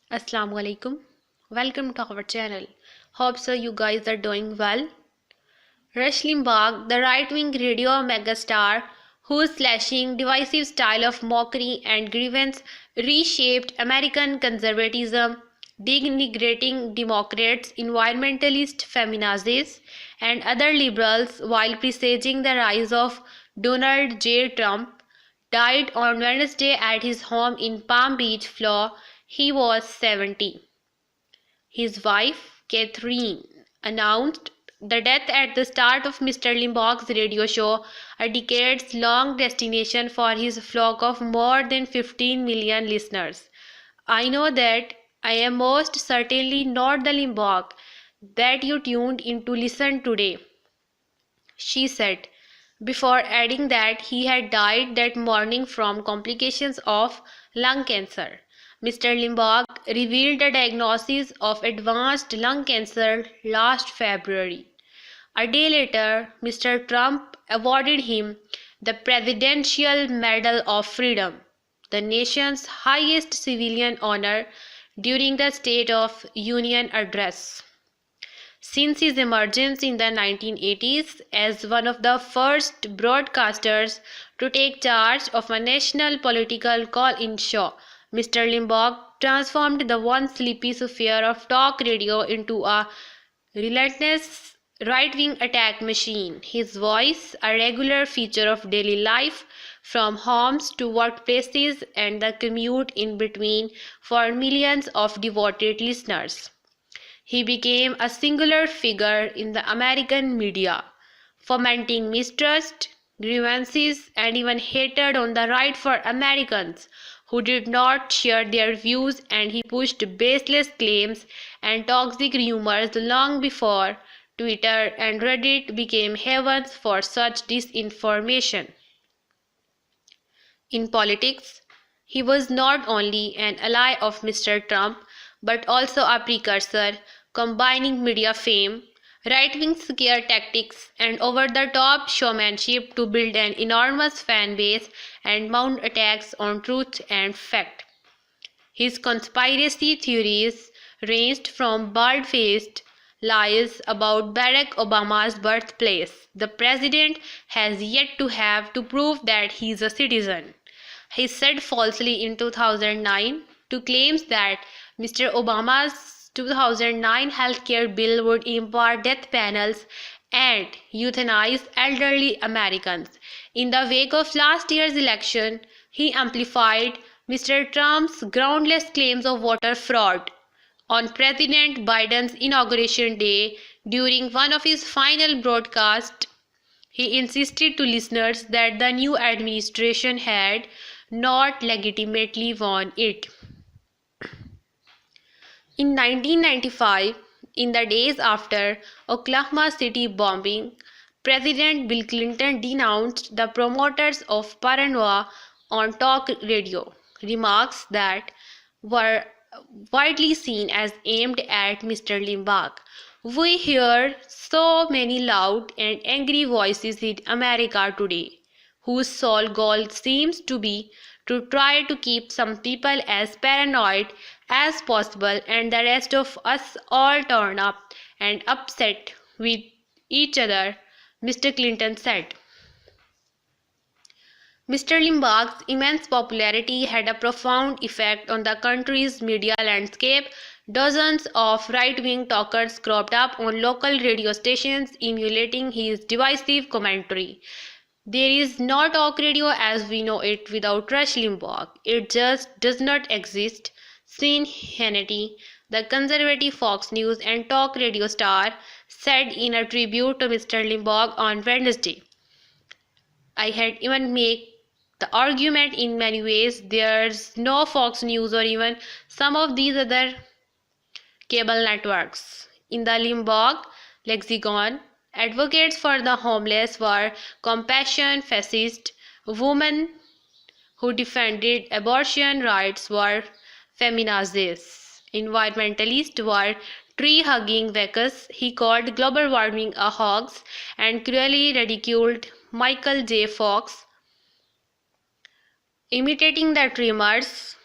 Assalamu alaikum. Welcome to our channel. Hope so you guys are doing well. Rush Limbaugh, the right-wing radio megastar whose slashing, divisive style of mockery and grievance reshaped American conservatism, denigrating Democrats, environmentalists, feminazis, and other liberals while presaging the rise of Donald J. Trump, died on Wednesday at his home in Palm Beach, Florida. He was 70. His wife, Catherine, announced the death at the start of Mr. Limbaugh's radio show, a decades-long destination for his flock of more than 15 million listeners. I know that I am most certainly not the Limbaugh that you tuned in to listen today, she said, before adding that he had died that morning from complications of lung cancer. Mr. Limbaugh revealed a diagnosis of advanced lung cancer last February. A day later, Mr. Trump awarded him the Presidential Medal of Freedom, the nation's highest civilian honor, during the State of Union address. Since his emergence in the 1980s as one of the first broadcasters to take charge of a national political call-in show, Mr. Limbaugh transformed the once sleepy sphere of talk radio into a relentless right-wing attack machine. His voice, a regular feature of daily life, from homes to workplaces and the commute in between for millions of devoted listeners. He became a singular figure in the American media, fomenting mistrust, grievances, and even hatred on the right for Americans who did not share their views, and he pushed baseless claims and toxic rumors long before Twitter and Reddit became havens for such disinformation. In politics, he was not only an ally of Mr. Trump but also a precursor, combining media fame, right-wing scare tactics, and over-the-top showmanship to build an enormous fan base and mount attacks on truth and fact. His conspiracy theories ranged from bald-faced lies about Barack Obama's birthplace. The president has yet to have to prove that he is a citizen. He said falsely in 2009 to claims that Mr. Obama's 2009 healthcare bill would impart death panels and euthanize elderly Americans. In the wake of last year's election, he amplified Mr. Trump's groundless claims of voter fraud. On President Biden's inauguration day, during one of his final broadcasts, he insisted to listeners that the new administration had not legitimately won it. In 1995, in the days after Oklahoma City bombing, President Bill Clinton denounced the promoters of paranoia on talk radio, remarks that were widely seen as aimed at Mr. Limbaugh. We hear so many loud and angry voices in America today, whose sole goal seems to be to try to keep some people as paranoid as possible and the rest of us all torn up and upset with each other, Mr. Clinton said. Mr. Limbaugh's immense popularity had a profound effect on the country's media landscape. Dozens of right-wing talkers cropped up on local radio stations emulating his divisive commentary. There is no talk radio as we know it without Rush Limbaugh. It just does not exist. Sean Hannity, the conservative Fox News and talk radio star, said in a tribute to Mr. Limbaugh on Wednesday. I had even made the argument in many ways there's no Fox News or even some of these other cable networks. In the Limbaugh lexicon, advocates for the homeless were compassion fascist, women who defended abortion rights were feminazis, environmentalists were tree-hugging wackos. He called global warming a hoax and cruelly ridiculed Michael J. Fox, imitating the Tremors